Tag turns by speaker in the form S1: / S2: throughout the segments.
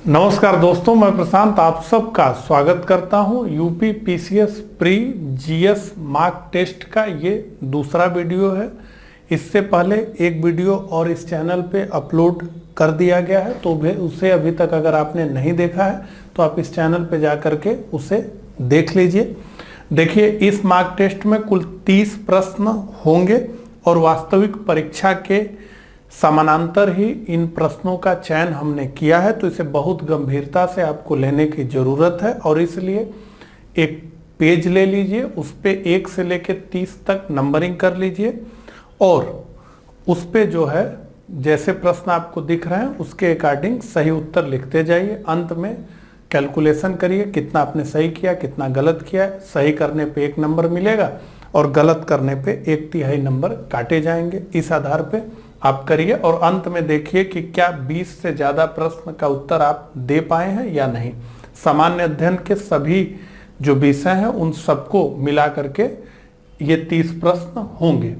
S1: नमस्कार दोस्तों, मैं प्रशांत आप सबका स्वागत करता हूं। UP PCS pre GS mark test का ये दूसरा वीडियो है। इससे पहले एक वीडियो और इस चैनल पे अपलोड कर दिया गया है, तो उसे अभी तक अगर आपने नहीं देखा है तो आप इस चैनल पे जा करके उसे देख लीजिए। देखिए, इस मार्क टेस्ट में कुल 30 प्रश्न होंगे और वास्तविक परीक्षा के समानांतर ही इन प्रश्नों का चयन हमने किया है, तो इसे बहुत गंभीरता से आपको लेने की जरूरत है। और इसलिए एक पेज ले लीजिए, उस पे 1 से लेकर 30 तक नंबरिंग कर लीजिए और उस पे जो है जैसे प्रश्न आपको दिख रहे हैं उसके अकॉर्डिंग सही उत्तर लिखते जाइए। अंत में कैलकुलेशन करिए कितना आपने सही किया, कितना गलत किया। सही करने पे 1 नंबर मिलेगा और गलत करने पे 1/3 नंबर काटे जाएंगे। इस आधार पे आप करिए और अंत में देखिए कि क्या 20 से ज्यादा प्रश्न का उत्तर आप दे पाए हैं या नहीं। सामान्य अध्ययन के सभी जो विषय हैं उन सबको मिला करके ये 30 प्रश्न होंगे।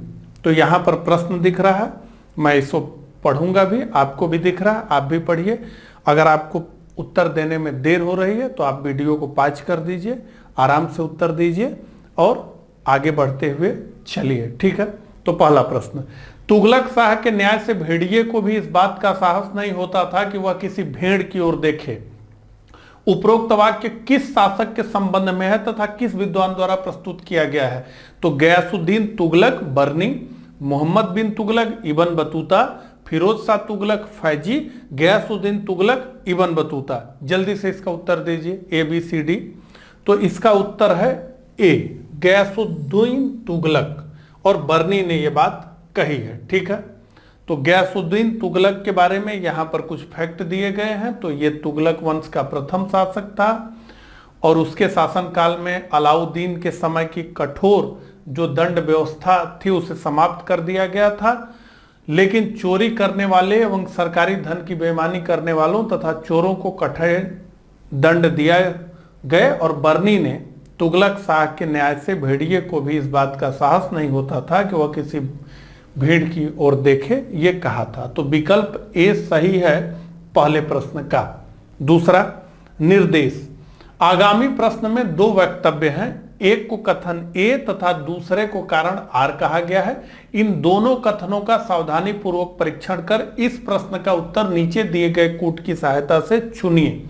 S1: तो यहाँ पर प्रश्न दिख रहा है, मैं इसको पढ़ूंगा भी, आपको भी दिख रहा है, आप भी पढ़िए। अगर आपको उत्तर देने में देर हो रही है तो आप वीडियो को पॉज कर दीजिए, आराम से उत्तर दीजिए और आगे बढ़ते हुए चलिए, ठीक है। तो पहला प्रश्न, तुगलक शाह के न्याय से भेड़िए को भी इस बात का साहस नहीं होता था कि वह किसी भेड़ की ओर देखे। उपरोक्त वाक्य किस शासक के संबंध में है तथा किस विद्वान द्वारा प्रस्तुत किया गया है? तो Ghiyasuddin Tughlaq Barani, Muhammad bin Tughlaq Ibn Battuta, Firoz Shah Tughlaq Faizi, Ghiyasuddin Tughlaq Ibn Battuta. जल्दी से इसका उत्तर दीजिए, ABCD। तो इसका उत्तर है A, गयासुद्दीन तुगलक, और बर्नी ने यह बात कही है, ठीक है। तो गयासुद्दीन तुगलक के बारे में यहां पर कुछ फैक्ट दिए गए हैं। तो ये तुगलक वंश का प्रथम शासक था और उसके शासनकाल में अलाउद्दीन के समय की कठोर जो दंड व्यवस्था थी उसे समाप्त कर दिया गया था। लेकिन चोरी करने वाले एवं सरकारी धन की बेईमानी करने वालों तथा चोरों को कठोर दंड दिया गए और बर्नी ने तुगलक शाह के न्याय से भेड़िए को भी इस बात का साहस नहीं होता था कि वह किसी भीड़ की ओर देखे, ये कहा था। तो विकल्प A सही है पहले प्रश्न का। दूसरा, निर्देश। आगामी प्रश्न में 2 वक्तव्य हैं, एक को कथन A तथा दूसरे को कारण R कहा गया है। इन दोनों कथनों का सावधानी पूर्वक परीक्षण कर इस प्रश्न का उत्तर नीचे दिए गए कूट की सहायता से चुनिए।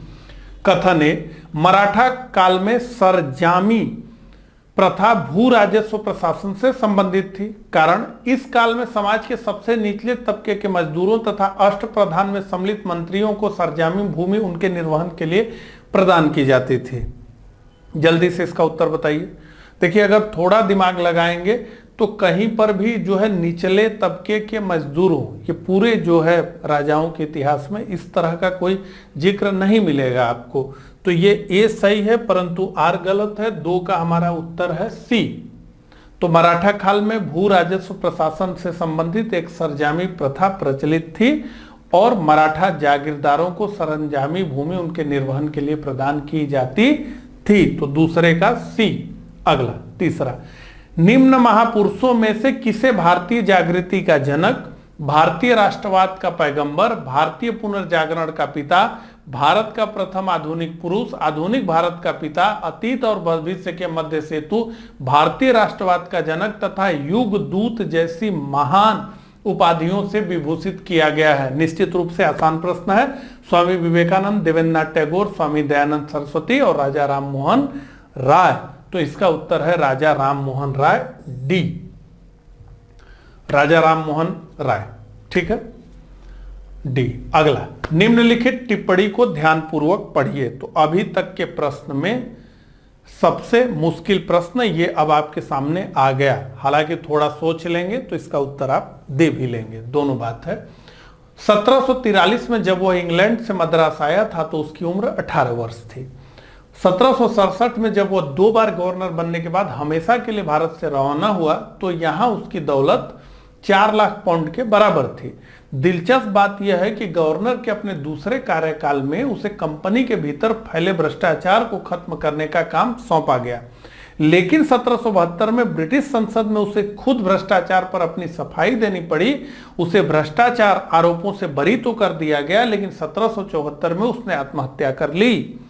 S1: कथन A, मराठा काल में सरजामी प्रथा भू राजस्व प्रशासन से संबंधित थी। कारण, इस काल में समाज के सबसे निचले तबके के मजदूरों तथा अष्टप्रधान में सम्मिलित मंत्रियों को सरजामी भूमि उनके निर्वहन के लिए प्रदान की जाती थी। जल्दी से इसका उत्तर बताइए। देखिए, अगर थोड़ा दिमाग लगाएंगे तो कहीं पर भी जो है निचले तबके के मजदूरों, ये पूरे जो है राजाओं के इतिहास में इस तरह का कोई जिक्र नहीं मिलेगा आपको। तो ये A सही है परंतु R गलत है। 2 का हमारा उत्तर है C। तो मराठा काल में भू राजस्व प्रशासन से संबंधित एक सरजामी प्रथा प्रचलित थी और मराठा जागीरदारों को सरंजामी भूमि उनके निर्वहन के लिए प्रदान की जाती थी। तो दूसरे का C। अगला, तीसरा, निम्न महापुरुषों में से किसे भारतीय जागृति का जनक, भारतीय राष्ट्रवाद का पैगंबर, भारतीय पुनर्जागरण का पिता, भारत का प्रथम आधुनिक पुरुष, आधुनिक भारत का पिता, अतीत और भविष्य के मध्य सेतु, भारतीय राष्ट्रवाद का जनक तथा युग दूत जैसी महान उपाधियों से विभूषित किया गया है? निश्चित रूप से आसान प्रश्न है। स्वामी विवेकानंद, देवेंद्रनाथ टैगोर, स्वामी दयानंद सरस्वती और राजा राम मोहन राय। तो इसका उत्तर है राजा राम मोहन राय, D, राजा राम मोहन राय, ठीक है, D। अगला, निम्नलिखित टिप्पणी को ध्यानपूर्वक पढ़िए। तो अभी तक के प्रश्न में सबसे मुश्किल प्रश्न ये अब आपके सामने आ गया। हालांकि थोड़ा सोच लेंगे तो इसका उत्तर आप दे भी लेंगे, दोनों बात है। 1743 में जब वह इंग्लैंड से मद्रास आया था तो उसकी उम्र 18 वर्ष थी। 1767 में जब वह 2 बार गवर्नर बनने के बाद हमेशा के लिए भारत से रवाना हुआ तो यहां उसकी दौलत 4 लाख पाउंड के बराबर थी। दिलचस्प बात यह है कि गवर्नर के अपने दूसरे कार्यकाल में उसे कंपनी के भीतर फैले भ्रष्टाचार को खत्म करने का काम सौंपा गया। लेकिन 1772 में ब्रिटिश संसद में उसे खुद भ्रष्टाचार पर अपनी सफाई देनी पड़ी। उसे भ्रष्टाचार आरोपों से बरी तो कर दिया गया, लेकिन 1774 में उसने आत्महत्या कर ली।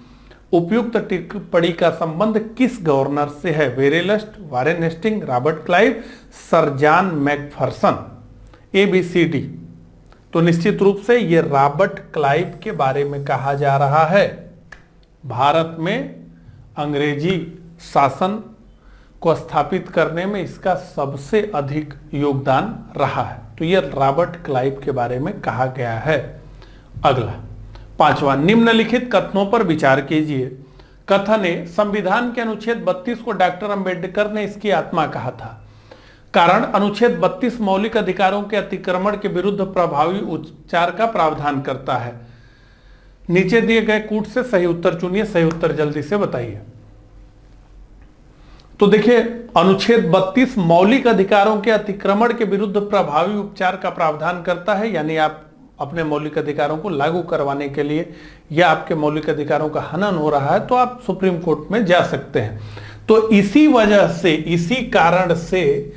S1: उपयुक्त टिप्पणी का संबंध किस गवर्नर से है? Verelst, Warren Hastings, Robert Clive, Sir John Macpherson. ABCD। तो निश्चित रूप से यह रॉबर्ट क्लाइव के बारे में कहा जा रहा है। भारत में अंग्रेजी शासन को स्थापित करने में इसका सबसे अधिक योगदान रहा है। तो यह रॉबर्ट क्लाइव के बारे में कहा गया है। अगला 5वां, निम्नलिखित कथनों पर विचार कीजिए। कथन ए, संविधान के अनुच्छेद 32 को डॉक्टर अंबेडकर ने इसकी आत्मा कहा था। कारण, अनुच्छेद 32 मौलिक अधिकारों के अतिक्रमण के विरुद्ध प्रभावी उपचार का प्रावधान करता है। नीचे दिए गए कूट से सही उत्तर चुनिए। सही उत्तर जल्दी से बताइए। तो देखिए, अनुच्छेद 32 मौलिक अधिकारों के अतिक्रमण के विरुद्ध प्रभावी उपचार का प्रावधान करता है, यानी आप अपने मौलिक अधिकारों को लागू करवाने के लिए या आपके मौलिक अधिकारों का हनन हो रहा है तो आप सुप्रीम कोर्ट में जा सकते हैं। तो इसी वजह से, इसी कारण से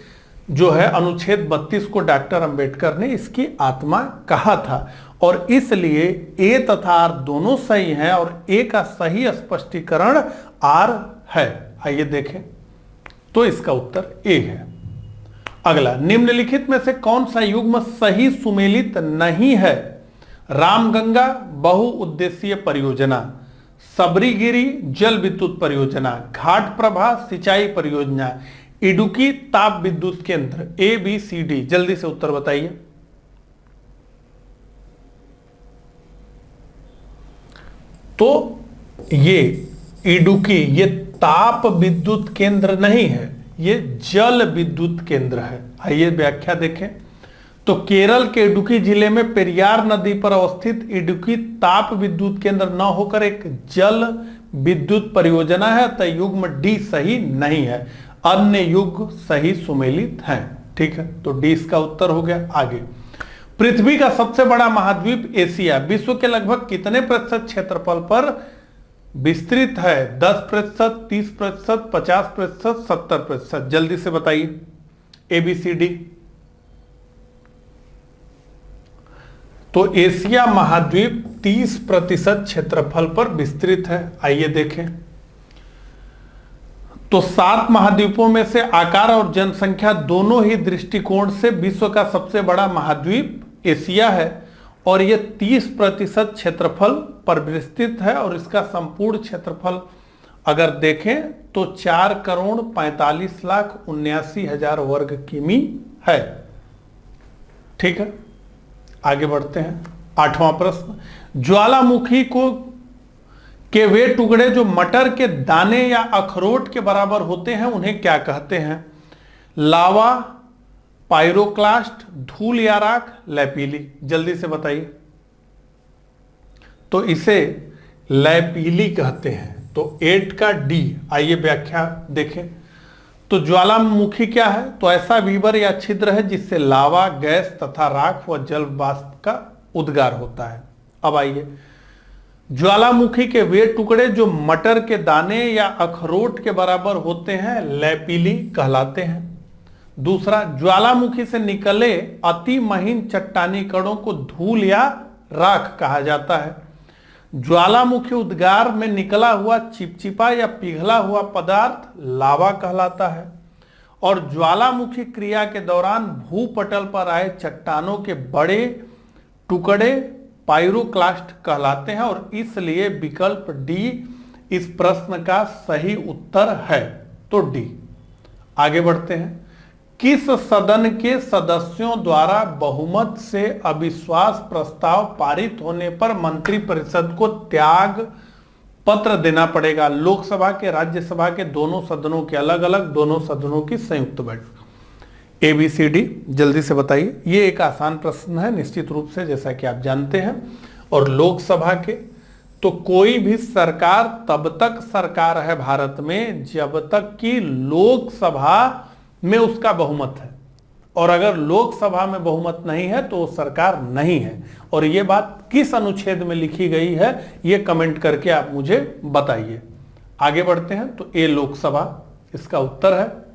S1: जो है अनुच्छेद 32 को डॉक्टर अंबेडकर ने इसकी आत्मा कहा था, और इसलिए ए तथा आर दोनों सही हैं और ए का सही स्पष्टीकरण आर है। आइए देखें, तो इसका उत्तर ए है। अगला, निम्नलिखित में से कौन सा युग्म सही सुमेलित नहीं है? रामगंगा बहुउद्देशीय परियोजना, सबरीगिरी जल विद्युत परियोजना, घाट प्रभा सिंचाई परियोजना, इडुक्की ताप विद्युत केंद्र। ABCD। जल्दी से उत्तर बताइए। तो ये इडुक्की, ये ताप विद्युत केंद्र नहीं है, ये जल विद्युत केंद्र है। आइए व्याख्या देखें। तो केरल के इडुक्की जिले में पेरियार नदी पर अवस्थित इडुक्की ताप विद्युत केंद्र न होकर एक जल विद्युत परियोजना है, अतः युग्म डी सही नहीं है। अन्य युग्म सही सुमेलित हैं। ठीक है, तो डी इसका उत्तर हो गया। आगे, पृथ्वी का सबसे बड़ा महाद्वीप एशिया विश्व के लगभग कितने प्रतिशत क्षेत्रफल पर विस्तृत है? 10%, 30%, 50%, 70%। जल्दी से बताइए। ABCD। तो एशिया महाद्वीप 30% क्षेत्रफल पर विस्तृत है। आइए देखें। तो 7 महाद्वीपों में से आकार और जनसंख्या दोनों ही दृष्टिकोण से विश्व का सबसे बड़ा महाद्वीप एशिया है, और यह 30% क्षेत्रफल पर विस्तृत है, और इसका संपूर्ण क्षेत्रफल अगर देखें तो 4,45,79,000 वर्ग किमी है। ठीक है, आगे बढ़ते हैं। 8वां प्रश्न, ज्वालामुखी के वे टुकड़े जो मटर के दाने या अखरोट के बराबर होते हैं उन्हें क्या कहते हैं? लावा, पाइरोक्लास्ट, धूल या राख, लैपीली। जल्दी से बताइए। तो इसे लैपीली कहते हैं। तो 8 का डी। आइए व्याख्या देखें। तो ज्वालामुखी क्या है? तो ऐसा वीवर या छिद्र है जिससे लावा, गैस तथा राख व जल वाष्प का उद्गार होता है। अब आइए, ज्वालामुखी के वे टुकड़े जो मटर के दाने या अखरोट के बराबर होते हैं लैपीली कहलाते हैं। दूसरा, ज्वालामुखी से निकले अति महीन चट्टानी कणों को धूल या राख कहा जाता है। ज्वालामुखी उद्गार में निकला हुआ चिपचिपा या पिघला हुआ पदार्थ लावा कहलाता है, और ज्वालामुखी क्रिया के दौरान भूपटल पर आए चट्टानों के बड़े टुकड़े पाइरोक्लास्ट कहलाते हैं, और इसलिए विकल्प डी इस प्रश्न का सही उत्तर है। तो डी। आगे बढ़ते हैं। किस सदन के सदस्यों द्वारा बहुमत से अविश्वास प्रस्ताव पारित होने पर मंत्रिपरिषद को त्याग पत्र देना पड़ेगा? लोकसभा के, राज्यसभा के, दोनों सदनों के अलग अलग, दोनों सदनों की संयुक्त बैठक। ABCD। जल्दी से बताइए। ये एक आसान प्रश्न है निश्चित रूप से, जैसा कि आप जानते हैं। और लोकसभा के, तो कोई भी सरकार तब तक सरकार है भारत में जब तक कि लोकसभा में उसका बहुमत है, और अगर लोकसभा में बहुमत नहीं है तो सरकार नहीं है। और ये बात किस अनुच्छेद में लिखी गई है ये कमेंट करके आप मुझे बताइए। आगे बढ़ते हैं। तो ए लोकसभा इसका उत्तर है।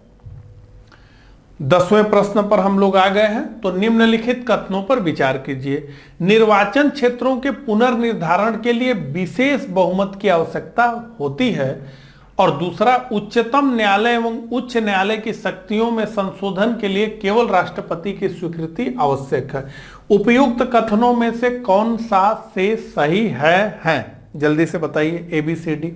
S1: 10वें प्रश्न पर हम लोग आ गए हैं। तो निम्नलिखित कथनों पर विचार कीजिए। निर्वाचन क्षेत्रों के पुनर्निर्धारण के लिए विशेष बहुमत की आवश्यकता होती है, और दूसरा, उच्चतम न्यायालय एवं उच्च न्यायालय की शक्तियों में संशोधन के लिए केवल राष्ट्रपति की स्वीकृति आवश्यक है। उपयुक्त कथनों में से कौन सा से सही है? जल्दी से बताइए, ABCD।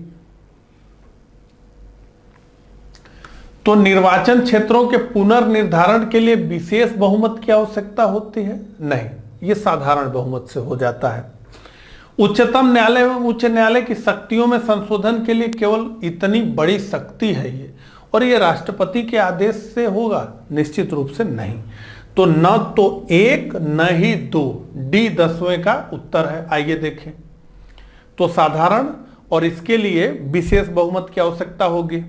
S1: तो निर्वाचन क्षेत्रों के पुनर्निर्धारण के लिए विशेष बहुमत की आवश्यकता होती है? नहीं, ये साधारण बहुमत से हो जाता है। उच्चतम न्यायालय एवं उच्च न्यायालय की शक्तियों में संशोधन के लिए केवल इतनी बड़ी शक्ति है ये, और ये राष्ट्रपति के आदेश से होगा? निश्चित रूप से नहीं। तो न तो 1 न ही 2, D 10वें का उत्तर है। आइए देखें। तो साधारण, और इसके लिए विशेष बहुमत की आवश्यकता होगी।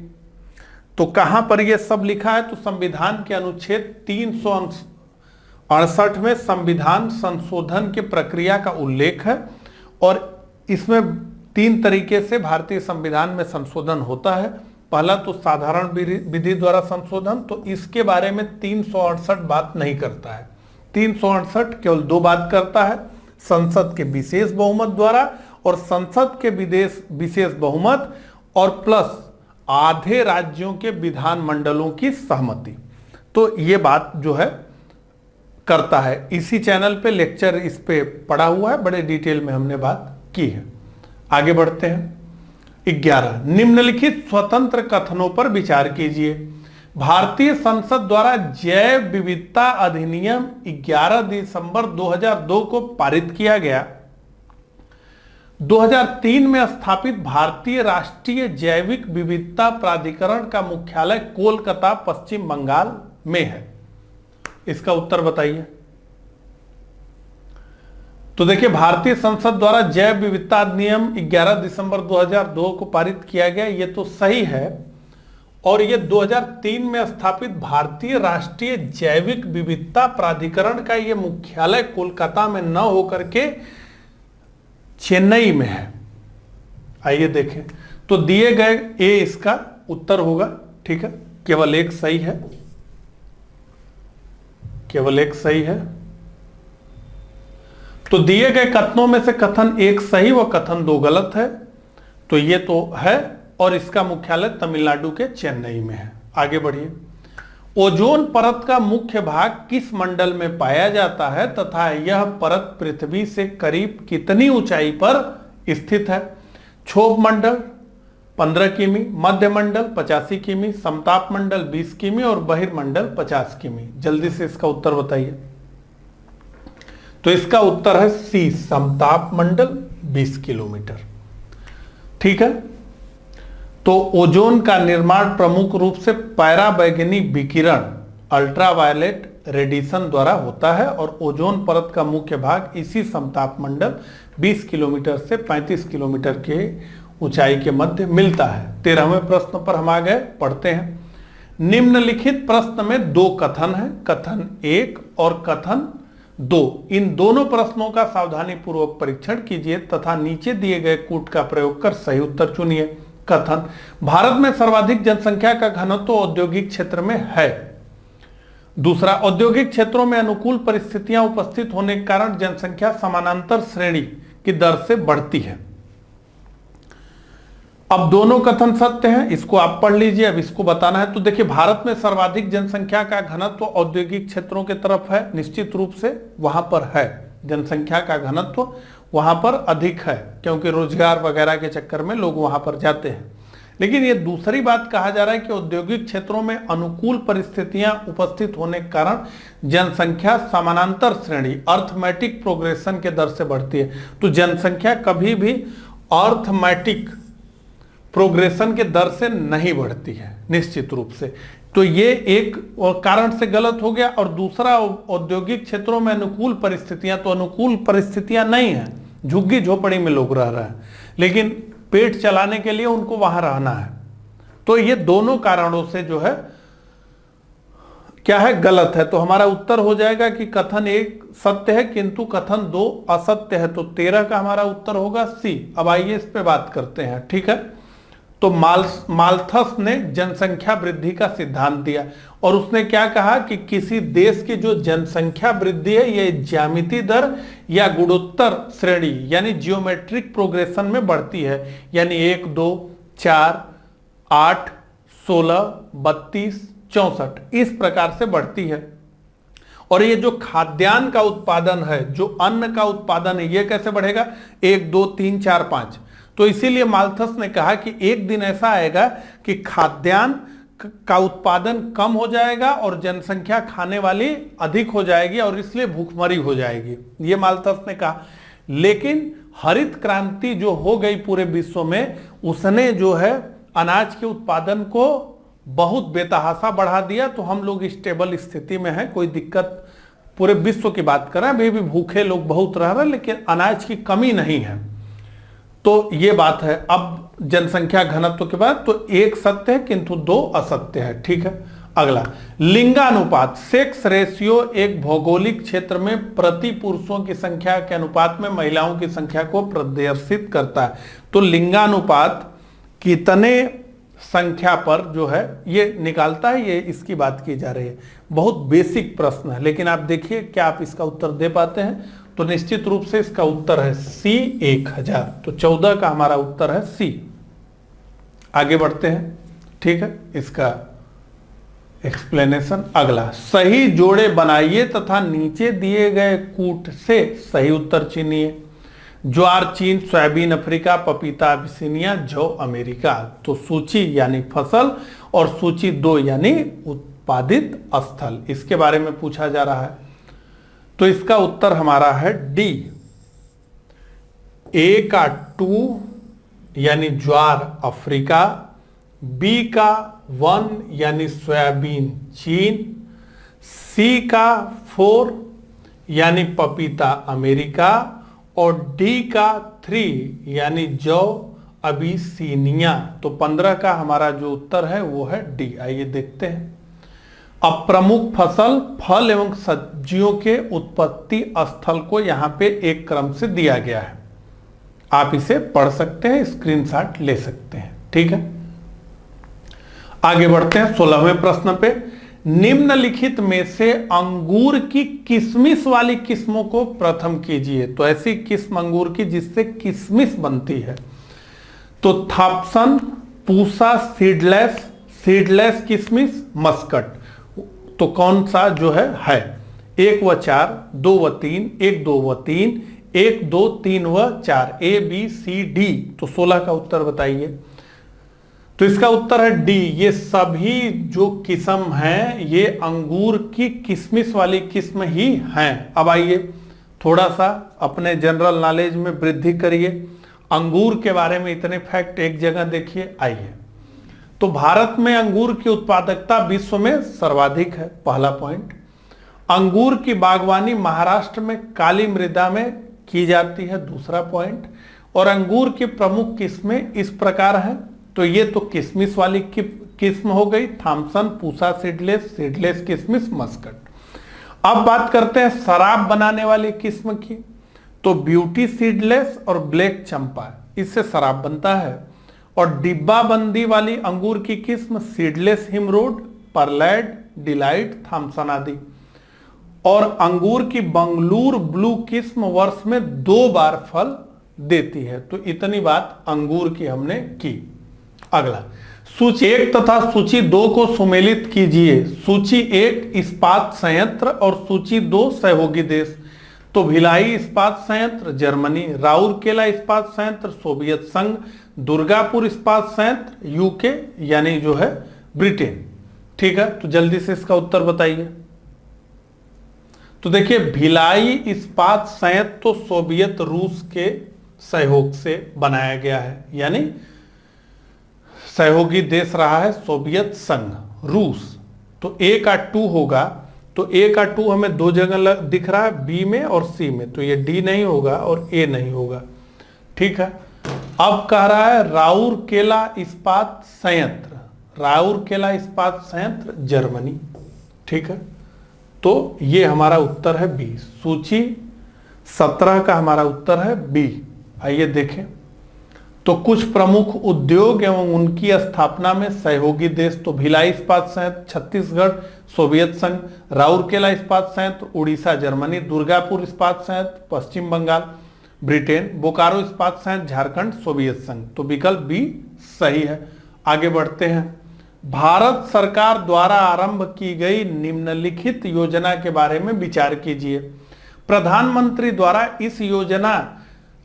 S1: तो कहां पर यह सब लिखा है? तो संविधान के अनुच्छेद 368 में संविधान संशोधन की प्रक्रिया का उल्लेख है, और इसमें 3 तरीके से भारतीय संविधान में संशोधन होता है। पहला तो साधारण विधि द्वारा संशोधन, तो इसके बारे में 368 बात नहीं करता है। 368 केवल 2 बात करता है, संसद के विशेष बहुमत द्वारा, और संसद के विशेष बहुमत और प्लस आधे राज्यों के विधानमंडलों की सहमति। तो ये बात जो है करता है। इसी चैनल पे लेक्चर इस पे पड़ा हुआ है, बड़े डिटेल में हमने बात की है। आगे बढ़ते हैं। 11, निम्नलिखित स्वतंत्र कथनों पर विचार कीजिए। भारतीय संसद द्वारा जैव विविधता अधिनियम 11 दिसंबर 2002 को पारित किया गया। 2003 में स्थापित भारतीय राष्ट्रीय जैविक विविधता प्राधिकरण का मुख्यालय कोलकाता, पश्चिम बंगाल में है। इसका उत्तर बताइए। तो देखिए, भारतीय संसद द्वारा जैव विविधता अधिनियम 11 दिसंबर 2002 को पारित किया गया, ये तो सही है। और ये 2003 में स्थापित भारतीय राष्ट्रीय जैविक विविधता प्राधिकरण का ये मुख्यालय कोलकाता में न होकर के चेन्नई में है। आइए देखें। तो दिए गए ए इसका उत्तर होगा। ठीक है, केवल एक सही है, केवल एक सही है। तो दिए गए कथनों में से कथन 1 सही व कथन 2 गलत है। तो ये तो है, और इसका मुख्यालय तमिलनाडु के चेन्नई में है। आगे बढ़िए। ओजोन परत का मुख्य भाग किस मंडल में पाया जाता है तथा यह परत पृथ्वी से करीब कितनी ऊंचाई पर स्थित है? क्षोभ मंडल 15 किमी, मध्य मंडल 85 किमी, समताप मंडल 20 किमी और बहिर्मंडल 50 किमी। जल्दी से इसका उत्तर बताइए। तो इसका उत्तर है सी, समताप मंडल 20 किलोमीटर। ठीक है। तो ओजोन का निर्माण प्रमुख रूप से पराबैंगनी विकिरण अल्ट्रावायलेट रेडिएशन द्वारा होता है, और ओजोन परत का मुख्य भाग इसी समताप मंडल 20 किलोमीटर से 35 किलोमीटर के ऊंचाई के मध्य मिलता है। 13वें प्रश्न पर हम आ गए, पढ़ते हैं। निम्नलिखित प्रश्न में 2 कथन है, कथन 1 और कथन 2। इन दोनों प्रश्नों का सावधानी पूर्वक परीक्षण कीजिए तथा नीचे दिए गए कूट का प्रयोग कर सही उत्तर चुनिए। कथन, भारत में सर्वाधिक जनसंख्या का घनत्व औद्योगिक क्षेत्र में है। दूसरा, औद्योगिक क्षेत्रों में अनुकूल परिस्थितियां उपस्थित होने के कारण जनसंख्या समानांतर श्रेणी की दर से बढ़ती है। अब दोनों कथन सत्य हैं, इसको आप पढ़ लीजिए। अब इसको बताना है। तो देखिए, भारत में सर्वाधिक जनसंख्या का घनत्व औद्योगिक क्षेत्रों की तरफ है, निश्चित रूप से वहां पर है। जनसंख्या का घनत्व वहां पर अधिक है, क्योंकि रोजगार वगैरह के चक्कर में लोग वहां पर जाते हैं। लेकिन ये दूसरी बात कहा जा रहा है कि औद्योगिक क्षेत्रों में अनुकूल परिस्थितियां उपस्थित होने के कारण जनसंख्या समानांतर श्रेणी अर्थमेटिक प्रोग्रेशन के दर से बढ़ती है। तो जनसंख्या कभी भी अर्थमेटिक प्रोग्रेशन के दर से नहीं बढ़ती है, निश्चित रूप से। तो ये एक कारण से गलत हो गया। और दूसरा, औद्योगिक क्षेत्रों में अनुकूल परिस्थितियां, तो अनुकूल परिस्थितियां नहीं है, झुग्गी झोपड़ी में लोग रह रहे हैं, लेकिन पेट चलाने के लिए उनको वहां रहना है। तो ये दोनों कारणों से जो है क्या है, गलत है। तो हमारा उत्तर हो जाएगा कि कथन 1 सत्य है किंतु कथन 2 असत्य है। तो 13 का हमारा उत्तर होगा सी। अब आइए इस पे बात करते हैं। ठीक है, तो माल्थस ने जनसंख्या वृद्धि का सिद्धांत दिया और उसने क्या कहा कि किसी देश की जो जनसंख्या वृद्धि है ये ज्यामितीय दर या गुणोत्तर श्रेणी यानी जियोमेट्रिक प्रोग्रेशन में बढ़ती है, यानी 1, 2, 4, 8, 16, 32, 64 इस प्रकार से बढ़ती है। और ये जो खाद्यान्न का उत्पादन है, जो अन्न का उत्पादन है, ये कैसे बढ़ेगा? 1, 2, 3, 4, 5। तो इसीलिए माल्थस ने कहा कि एक दिन ऐसा आएगा कि खाद्यान्न का उत्पादन कम हो जाएगा और जनसंख्या खाने वाली अधिक हो जाएगी और इसलिए भूखमरी हो जाएगी, ये माल्थस ने कहा। लेकिन हरित क्रांति जो हो गई पूरे विश्व में, उसने जो है अनाज के उत्पादन को बहुत बेतहाशा बढ़ा दिया। तो हम लोग स्टेबल स्थिति में हैं, कोई दिक्कत, पूरे विश्व की बात कर रहे हैं, अभी भी भूखे लोग बहुत रह रहे हैं लेकिन अनाज की कमी नहीं है। तो ये बात है। अब जनसंख्या घनत्व के बाद तो एक सत्य है किंतु दो असत्य है, ठीक है। अगला, लिंगानुपात, सेक्स रेशियो एक भौगोलिक क्षेत्र में प्रति पुरुषों की संख्या के अनुपात में महिलाओं की संख्या को प्रदर्शित करता है। तो लिंगानुपात कितने संख्या पर जो है ये निकालता है, ये इसकी बात की जा रही है। बहुत बेसिक प्रश्न है, लेकिन आप देखिए क्या आप इसका उत्तर दे पाते हैं। तो निश्चित रूप से इसका उत्तर है सी 1000। तो 14 का हमारा उत्तर है सी। आगे बढ़ते हैं, ठीक है, इसका एक्सप्लेनेशन। अगला, सही जोड़े बनाइए तथा नीचे दिए गए कूट से सही उत्तर चुनिए। ज्वार चीन, सोयाबीन अफ्रीका, पपीता अबिसिनिया, जौ अमेरिका। तो सूची यानी फसल और सूची 2 यानी उत्पादित स्थल, इसके बारे में पूछा जा रहा है। तो इसका उत्तर हमारा है डी। ए का 2 यानी ज्वार अफ्रीका, बी का 1 यानी सोयाबीन चीन, सी का 4 यानी पपीता अमेरिका और डी का 3 यानी जौ अबिसिनिया। तो 15 का हमारा जो उत्तर है वो है डी। आइए देखते हैं। अब प्रमुख फसल, फल एवं सब्जियों के उत्पत्ति स्थल को यहां पे एक क्रम से दिया गया है। आप इसे पढ़ सकते हैं, स्क्रीनशॉट ले सकते हैं, ठीक है। आगे बढ़ते हैं 16वें प्रश्न पे। निम्नलिखित में से अंगूर की किशमिश वाली किस्मों को प्रथम कीजिए। तो ऐसी किस्म अंगूर की जिससे किशमिश बनती है। तो थॉम्पसन, पूसा, सीडलेस किशमिश, मस्कट। तो कौन सा जो है 1 व 4, 2 व 3, 1, 2 व 3, 1, 2, 3 व 4, ए बी सी डी। तो 16 का उत्तर बताइए। तो इसका उत्तर है डी। ये सभी जो किस्म हैं ये अंगूर की किशमिश वाली किस्म ही हैं। अब आइए थोड़ा सा अपने जनरल नॉलेज में वृद्धि करिए। अंगूर के बारे में इतने फैक्ट एक जगह देखिए। आइए, तो भारत में अंगूर की उत्पादकता विश्व में सर्वाधिक है, पहला पॉइंट। अंगूर की बागवानी महाराष्ट्र में काली मृदा में की जाती है, दूसरा पॉइंट। और अंगूर की प्रमुख किस्में इस प्रकार हैं। तो ये तो किशमिश वाली किस्म हो गई, थॉम्पसन, पूसा, सीडलेस किशमिश, मस्कट। अब बात करते हैं शराब बनाने वाली किस्म की। तो ब्यूटी सीडलेस और ब्लैक चंपा, इससे शराब बनता है। और डिब्बा बंदी वाली अंगूर की किस्म सीडलेस हिमरोड, परलैड, डिलाइट, थॉम्पसन आदि। और अंगूर की बंगलूर ब्लू किस्म वर्ष में 2 बार फल देती है। तो इतनी बात अंगूर की हमने की। अगला, सूची 1 तथा सूची 2 को सुमेलित कीजिए। सूची 1 इस्पात संयंत्र और सूची 2 सहयोगी देश। तो भिलाई इस्पात संयंत्र जर्मनी, राउरकेला इस्पात संयंत्र सोवियत संघ, दुर्गापुर इस्पात संयंत्र यूके यानी जो है ब्रिटेन, ठीक है। तो जल्दी से इसका उत्तर बताइए। तो देखिए भिलाई इस्पात संयंत्र तो सोवियत रूस के सहयोग से बनाया गया है, यानी सहयोगी देश रहा है सोवियत संघ, रूस। तो ए का 2 होगा। तो ए का 2 हमें 2 जगह दिख रहा है, बी में और सी में। तो ये डी नहीं होगा और ए नहीं होगा, ठीक है। अब कह रहा है राउरकेला इस्पात संयंत्र, राउरकेला इस्पात संयंत्र जर्मनी, ठीक है। तो ये हमारा उत्तर है बी। सूची 17 का हमारा उत्तर है बी। आइए देखें। तो कुछ प्रमुख उद्योग एवं उनकी स्थापना में सहयोगी देश तो भिलाई इस्पात संयंत्र छत्तीसगढ़ सोवियत संघ, राउरकेला इस्पात संयंत्र उड़ीसा जर्मनी, दुर्गापुर इस्पात संयंत्र पश्चिम बंगाल ब्रिटेन, बोकारो इस्पात संयंत्र झारखंड सोवियत संघ। तो विकल्प बी सही है। आगे बढ़ते हैं। भारत सरकार द्वारा आरंभ की गई निम्नलिखित योजना के बारे में विचार कीजिए। प्रधानमंत्री द्वारा इस योजना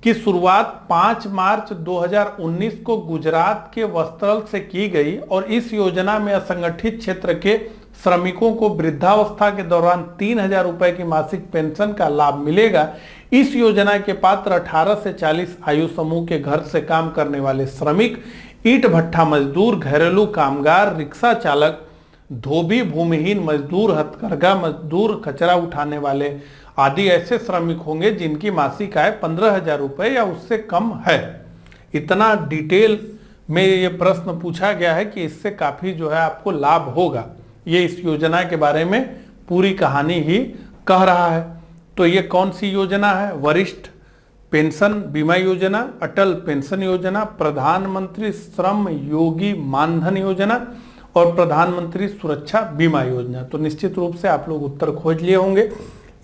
S1: की शुरुआत 5 मार्च 2019 को गुजरात के वस्त्रल से की गई और इस योजना में असंगठित क्षेत्र के श्रमिकों को वृद्धावस्था के दौरान 3,000 रुपए की मासिक पेंशन का लाभ मिलेगा। इस योजना के पात्र 18 से 40 आयु समूह के घर से काम करने वाले श्रमिक, ईंट भट्ठा मजदूर, घरेलू कामगार, रिक्शा चालक, धोबी, भूमिहीन मजदूर, हथकरघा मजदूर, कचरा उठाने वाले आदि ऐसे श्रमिक होंगे जिनकी मासिक आय 15,000 रुपए या उससे कम है। इतना डिटेल में ये प्रश्न पूछा गया है कि इससे काफी जो है आपको लाभ होगा। ये इस योजना के बारे में पूरी कहानी ही कह रहा है। तो ये कौन सी योजना है? वरिष्ठ पेंशन बीमा योजना, अटल पेंशन योजना, प्रधानमंत्री श्रम योगी मानधन योजना और प्रधानमंत्री सुरक्षा बीमा योजना। तो निश्चित रूप से आप लोग उत्तर खोज लिए होंगे।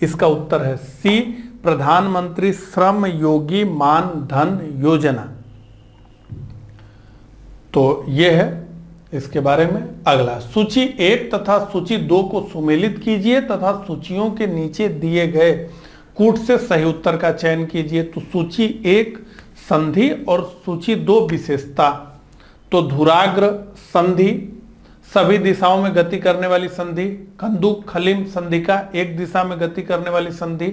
S1: इसका उत्तर है सी, प्रधानमंत्री श्रम योगी मानधन योजना। तो यह है इसके बारे में। अगला, सूची 1 तथा सूची 2 को सुमेलित कीजिए तथा सूचियों के नीचे दिए गए कूट से सही उत्तर का चयन कीजिए। तो सूची 1 संधि और सूची 2 विशेषता। तो धुराग्र संधि सभी दिशाओं में गति करने वाली संधि, कंदुक खलिम संधिका एक दिशा में गति करने वाली संधि,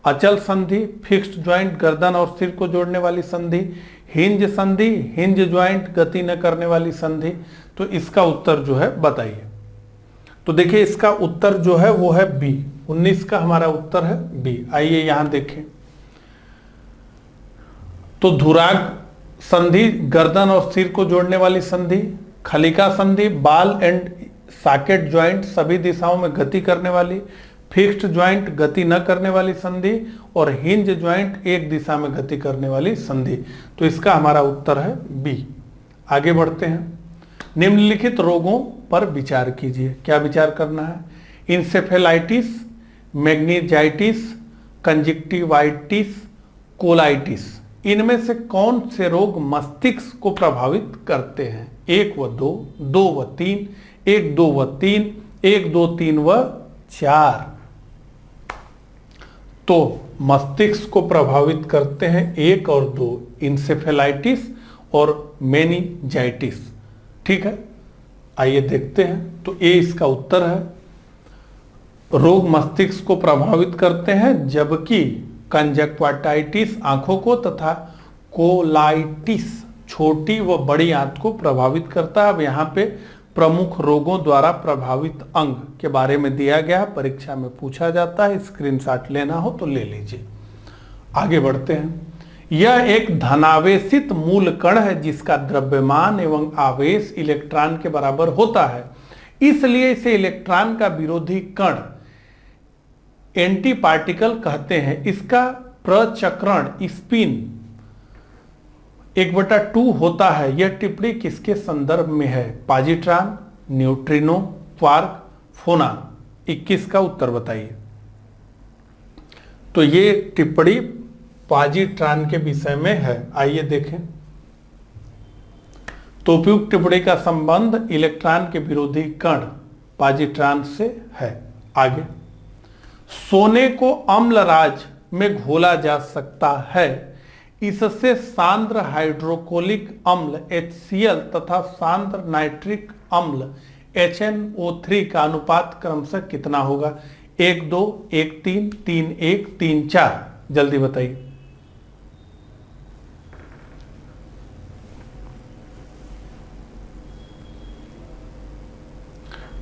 S1: अचल संधि फिक्स्ड ज्वाइंट गर्दन और सिर को जोड़ने वाली संधि, हिंज संधि हिंज ज्वाइंट गति न करने वाली संधि। तो इसका उत्तर जो है बताइए। तो देखिए इसका उत्तर जो है वो है बी, 19 का हमारा उत्तर है बी। आइए यहां देखें। तो धुराग संधि गर्दन और सिर को जोड़ने वाली संधि, खलिका संधि बाल एंड सॉकेट ज्वाइंट सभी दिशाओं में गति करने वाली, फिक्स्ड ज्वाइंट गति न करने वाली संधि और हिंज ज्वाइंट एक दिशा में गति करने वाली संधि। तो इसका हमारा उत्तर है बी। आगे बढ़ते हैं। निम्नलिखित रोगों पर विचार कीजिए। क्या विचार करना है? Encephalitis, meningitis, conjunctivitis, colitis. इनमें से कौन से रोग मस्तिष्क को प्रभावित करते हैं? 1 व 2, 2 व 3, 1, 2 व 3, 1, 2, 3 व 4। तो मस्तिष्क को प्रभावित करते हैं 1 और 2, इंसेफेलाइटिस और मेनिंजाइटिस। ठीक है, आइए देखते हैं। तो ए इसका उत्तर है। रोग मस्तिष्क को प्रभावित करते हैं, जबकि कंजक्टिवाइटिस आंखों को तथा कोलाइटिस छोटी व बड़ी आंत को प्रभावित करता है। अब यहाँ पे प्रमुख रोगों द्वारा प्रभावित अंग के बारे में दिया गया, परीक्षा में पूछा जाता है। स्क्रीनशॉट लेना हो तो ले लीजिए। आगे बढ़ते हैं। यह एक धनावेशित मूल कण है जिसका द्रव्यमान एवं आवेश इलेक्ट्रॉन के बराबर होता है, इसलिए इसे इलेक्ट्रॉन का विरोधी कण एंटी पार्टिकल कहते हैं। इसका प्रचक्रण स्पिन 1/2 होता है। यह टिप्पणी किसके संदर्भ में है? पॉजिट्रॉन, न्यूट्रिनो, क्वार्क, फोनान। 21 का उत्तर बताइए। तो ये टिप्पणी पॉजिट्रॉन के विषय में है। आइए देखें। तो उपयुक्त टिप्पणी का संबंध इलेक्ट्रॉन के विरोधी कण पॉजिट्रॉन से है। आगे, सोने को अम्लराज में घोला जा सकता है। इससे सांद्र हाइड्रोक्लोरिक अम्ल HCl तथा सांद्र नाइट्रिक अम्ल HNO3 का अनुपात क्रमशः कितना होगा? 1:2, 1:3, 3:1, 3:4। जल्दी बताइए।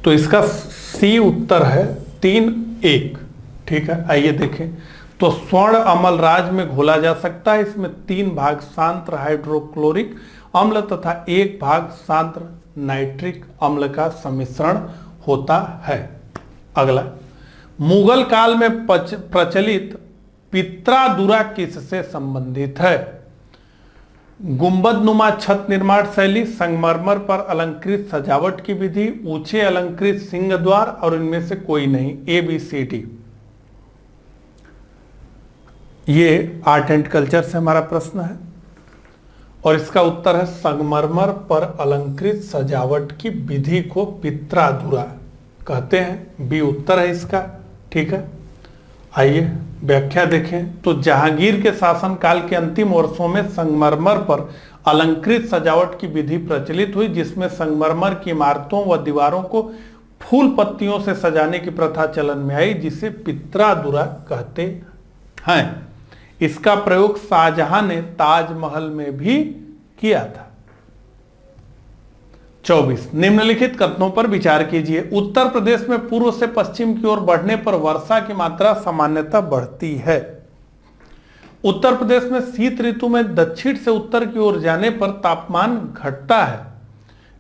S1: तो इसका सी उत्तर है 3:1। ठीक है, आइए देखें। तो स्वर्ण अम्लराज में घोला जा सकता है। इसमें 3 भाग सांद्र हाइड्रोक्लोरिक अम्ल तथा 1 भाग सांद्र नाइट्रिक अम्ल का सम्मिश्रण होता है। अगला, मुगल काल में प्रचलित पित्रादुरा किससे संबंधित है? गुंबद नुमा छत निर्माण शैली, संगमरमर पर अलंकृत सजावट की विधि, ऊंचे अलंकृत सिंह द्वार और इनमें से कोई नहीं। ABCD। ये आर्ट एंड कल्चर से हमारा प्रश्न है और इसका उत्तर है संगमरमर पर अलंकृत सजावट की विधि को पित्राधुरा कहते हैं। बी उत्तर है इसका। ठीक है, आइए व्याख्या देखें। तो जहांगीर के शासनकाल के अंतिम वर्षों में संगमरमर पर अलंकृत सजावट की विधि प्रचलित हुई, जिसमें संगमरमर की इमारतों व दीवारों को फूल पत्तियों से सजाने की प्रथा चलन में आई, जिसे पित्राधुरा कहते हैं। इसका प्रयोग शाहजहां ने ताजमहल में भी किया था। 24 निम्नलिखित कथनों पर विचार कीजिए। उत्तर प्रदेश में पूर्व से पश्चिम की ओर बढ़ने पर वर्षा की मात्रा सामान्यतः बढ़ती है। उत्तर प्रदेश में शीत ऋतु में दक्षिण से उत्तर की ओर जाने पर तापमान घटता है।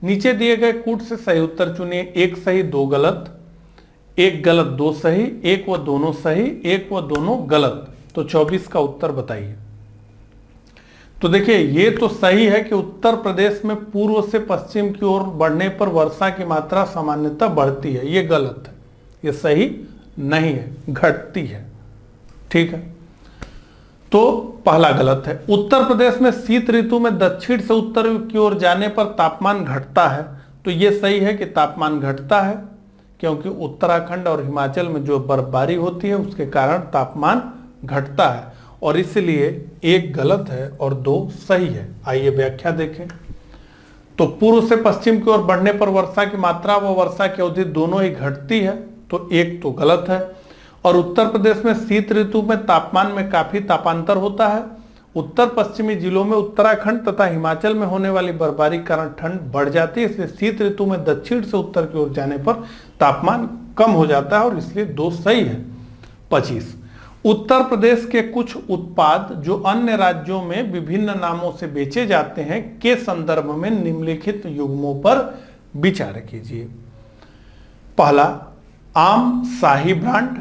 S1: नीचे दिए गए कूट से सही उत्तर चुनिए। एक सही, दो गलत, एक गलत, दो सही, एक व दोनों सही, एक व दोनों गलत। तो 24 का उत्तर बताइए। तो देखिए, ये तो सही है कि उत्तर प्रदेश में पूर्व से पश्चिम की ओर बढ़ने पर वर्षा की मात्रा सामान्यतः बढ़ती है। ये गलत है, ये सही नहीं है, घटती है। ठीक है, तो पहला गलत है। उत्तर प्रदेश में शीत ऋतु में दक्षिण से उत्तर की ओर जाने पर तापमान घटता है। तो ये सही है कि तापमान घटता है, क्योंकि उत्तराखंड और हिमाचल में जो बर्फबारी होती है उसके कारण तापमान घटता है, और इसलिए एक गलत है और दो सही है। आइए व्याख्या देखें। तो पूर्व से पश्चिम की ओर बढ़ने पर वर्षा की मात्रा व वर्षा की अवधि दोनों ही घटती है, तो एक तो गलत है। और उत्तर प्रदेश में शीत ऋतु में तापमान में काफी तापांतर होता है। उत्तर पश्चिमी जिलों में उत्तराखंड तथा हिमाचल में होने वाली बर्फबारी के कारण ठंड बढ़ जाती है, इसलिए शीत ऋतु में दक्षिण से उत्तर की ओर जाने पर तापमान कम हो जाता है, और इसलिए दो सही है। 25 उत्तर प्रदेश के कुछ उत्पाद जो अन्य राज्यों में विभिन्न नामों से बेचे जाते हैं के संदर्भ में निम्नलिखित युग्मों पर विचार कीजिए। पहला, आम शाही ब्रांड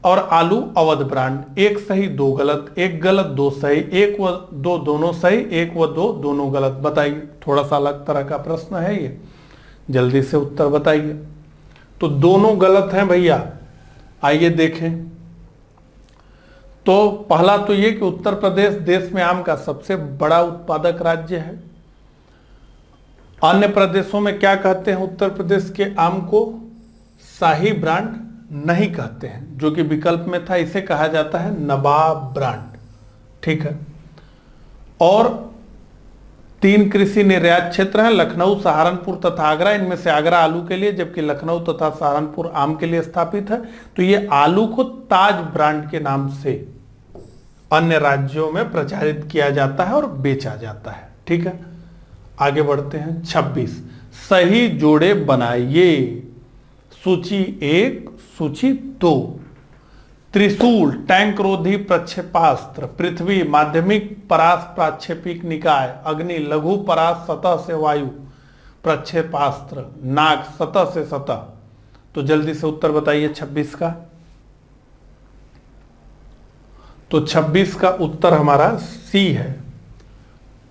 S1: और आलू अवध ब्रांड। एक सही, दो गलत, एक गलत, दो सही, एक व दो दोनों सही, एक व दो दोनों गलत। बताइए, थोड़ा सा अलग तरह का प्रश्न है ये, जल्दी से उत्तर बताइए। तो दोनों गलत हैं भैया। आइए देखें। तो पहला तो ये कि उत्तर प्रदेश देश में आम का सबसे बड़ा उत्पादक राज्य है। अन्य प्रदेशों में क्या कहते हैं उत्तर प्रदेश के आम को? शाही ब्रांड नहीं कहते हैं, जो कि विकल्प में था, इसे कहा जाता है नवाब ब्रांड। ठीक है, और 3 कृषि निर्यात क्षेत्र हैं, लखनऊ, सहारनपुर तथा आगरा। इनमें से आगरा आलू के लिए, जबकि लखनऊ तथा सहारनपुर आम के लिए स्थापित है। तो ये आलू को ताज ब्रांड के नाम से अन्य राज्यों में प्रचारित किया जाता है और बेचा जाता है। ठीक है, आगे बढ़ते हैं। 26 सही जोड़े बनाइए। सूची 1, सूची 2। त्रिशूल टैंक रोधी प्रक्षेपास्त्र, पृथ्वी माध्यमिक परास प्राक्षेपिक निकाय, अग्नि लघु परास सतह से वायु प्रक्षेपास्त्र, नाग सतह से सतह। तो जल्दी से उत्तर बताइए 26 का। तो 26 का उत्तर हमारा सी है,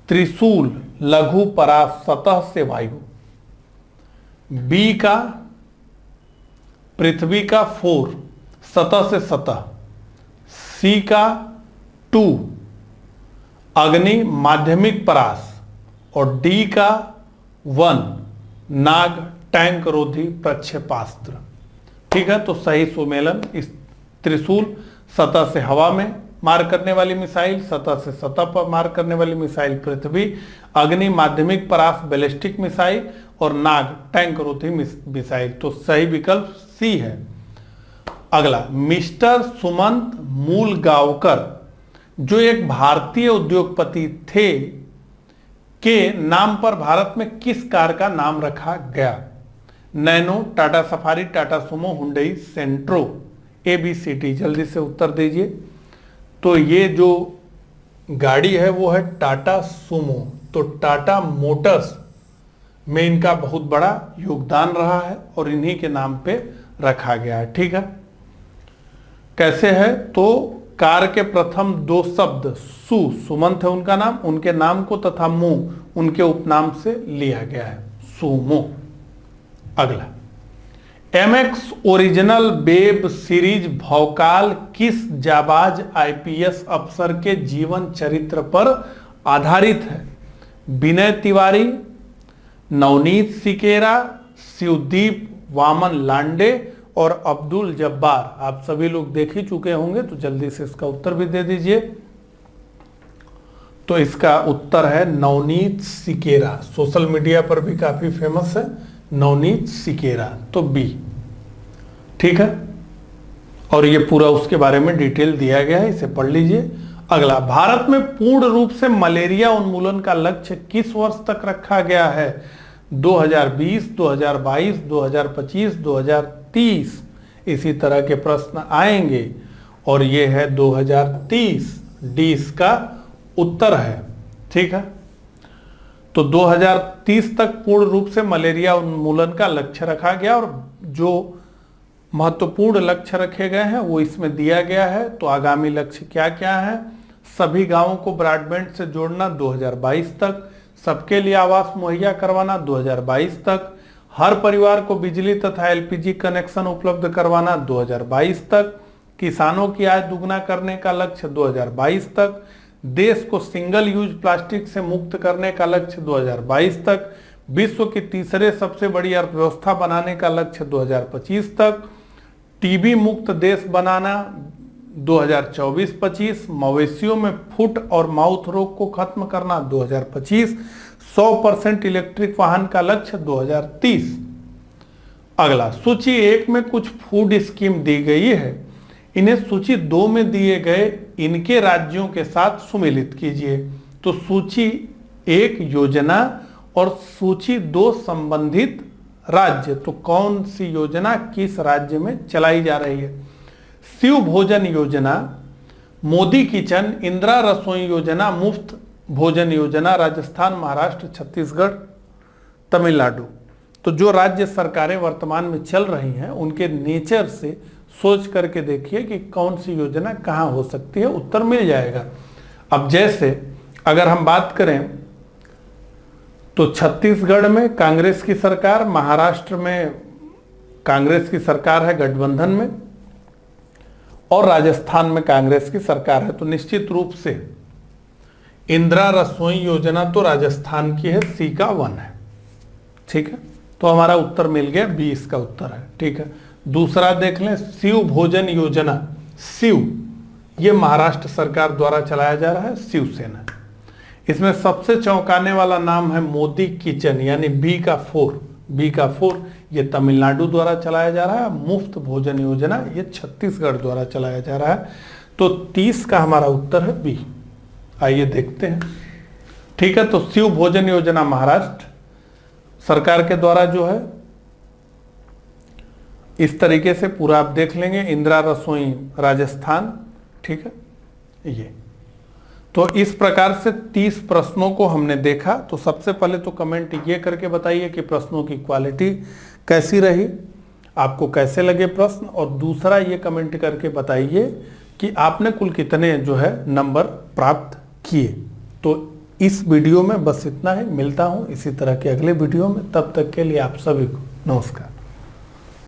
S1: त्रिशूल लघु परास सतह से वायु। बी का पृथ्वी का 4 सतह से सतह। सी का 2 अग्नि माध्यमिक परास, और डी का 1 नाग टैंक रोधी प्रक्षेपास्त्र। ठीक है, तो सही सुमेलन इस त्रिशूल सतह से हवा में मार करने वाली मिसाइल, सतह से सतह पर मार करने वाली मिसाइल पृथ्वी, अग्नि माध्यमिक परास बैलिस्टिक मिसाइल, और नाग टैंक रोधी मिसाइल। तो सही विकल्प सी है। अगला, मिस्टर सुमंत मूलगांवकर जो एक भारतीय उद्योगपति थे के नाम पर भारत में किस कार का नाम रखा गया? Nano, Tata Safari, Tata Sumo, Hyundai Santro. ABCD, जल्दी से उत्तर दीजिए। तो ये जो गाड़ी है वो है टाटा सुमो। तो टाटा मोटर्स में इनका बहुत बड़ा योगदान रहा है और इन्हीं के नाम पे रखा गया है। ठीक है, कैसे है? तो कार के प्रथम दो शब्द सु, सुमंत है उनका नाम, उनके नाम को, तथा मो उनके उपनाम से लिया गया है, सुमो। अगला, एमएक्स ओरिजिनल वेब सीरीज भौकाल किस जाबाज आईपीएस अफसर के जीवन चरित्र पर आधारित है? विनय तिवारी, नवनीत सिकेरा, शिवदीप वामन लांडे और अब्दुल जब्बार। आप सभी लोग देख ही चुके होंगे, तो जल्दी से इसका उत्तर भी दे दीजिए। तो इसका उत्तर है नवनीत सिकेरा। सोशल मीडिया पर भी काफी फेमस है नवनीत सिकेरा, तो बी। ठीक है, और ये पूरा उसके बारे में डिटेल दिया गया है, इसे पढ़ लीजिए। अगला, भारत में पूर्ण रूप से मलेरिया उन्मूलन का लक्ष्य किस वर्ष तक रखा गया है? 2020, 2022, 2025, 2030। इसी तरह के प्रश्न आएंगे और ये है 2030, डी इसका उत्तर है। ठीक है, तो 2030 तक पूर्ण रूप से मलेरिया उन्मूलन का लक्ष्य रखा गया, और जो महत्वपूर्ण लक्ष्य रखे गए हैं वो इसमें दिया गया है। तो आगामी लक्ष्य क्या क्या है? सभी गांवों को ब्रॉडबैंड से जोड़ना 2022 तक, सबके लिए आवास मुहैया करवाना 2022 तक, हर परिवार को बिजली तथा एलपीजी कनेक्शन उपलब्ध करवाना 2022 तक, किसानों की आय दुगना करने का लक्ष्य 2022 तक, देश को सिंगल यूज प्लास्टिक से मुक्त करने का लक्ष्य 2022 तक, विश्व की तीसरे सबसे बड़ी अर्थव्यवस्था बनाने का लक्ष्य 2025 तक, टीबी मुक्त देश बनाना 2024-25, मवेशियों में फुट और माउथ रोग को खत्म करना 2025, 100% इलेक्ट्रिक वाहन का लक्ष्य 2030। अगला, सूची 1 में कुछ फूड स्कीम दी गई है, इन्हें सूची 2 में दिए गए इनके राज्यों के साथ सुमेलित कीजिए। तो सूची 1 योजना और सूची 2 संबंधित राज्य। तो कौन सी योजना किस राज्य में चलाई जा रही है? शिव भोजन योजना, मोदी किचन, इंदिरा रसोई योजना, मुफ्त भोजन योजना, राजस्थान, महाराष्ट्र, छत्तीसगढ़, तमिलनाडु। तो जो राज्य सरकारें वर्तमान में चल रही हैं उनके नेचर से सोच करके देखिए कि कौन सी योजना कहाँ हो सकती है, उत्तर मिल जाएगा। अब जैसे अगर हम बात करें तो छत्तीसगढ़ में कांग्रेस की सरकार, महाराष्ट्र में कांग्रेस की सरकार है गठबंधन में, और राजस्थान में कांग्रेस की सरकार है। तो निश्चित रूप से इंदिरा रसोई योजना तो राजस्थान की है, सी का 1 है। ठीक है, तो हमारा उत्तर मिल गया, बी इसका उत्तर है। ठीक है, दूसरा देख लें, शिव भोजन योजना, शिव ये महाराष्ट्र सरकार द्वारा चलाया जा रहा है, शिवसेना। इसमें सबसे चौंकाने वाला नाम है मोदी किचन, यानी बी का 4, ये तमिलनाडु द्वारा चलाया जा रहा है। मुफ्त भोजन योजना ये छत्तीसगढ़ द्वारा चलाया जा रहा है। तो 30 का हमारा उत्तर है बी। आइए देखते हैं। ठीक है, तो शिव भोजन योजना महाराष्ट्र सरकार के द्वारा जो है, इस तरीके से पूरा आप देख लेंगे। इंदिरा रसोई राजस्थान। ठीक है, ये तो इस प्रकार से 30 प्रश्नों को हमने देखा। तो सबसे पहले तो कमेंट ये करके बताइए कि प्रश्नों की क्वालिटी कैसी रही, आपको कैसे लगे प्रश्न, और दूसरा ये कमेंट करके बताइए कि आपने कुल कितने जो है नंबर प्राप्त किए। तो इस वीडियो में बस इतना ही, मिलता हूँ इसी तरह के अगले वीडियो में, तब तक के लिए आप सभी को नमस्कार।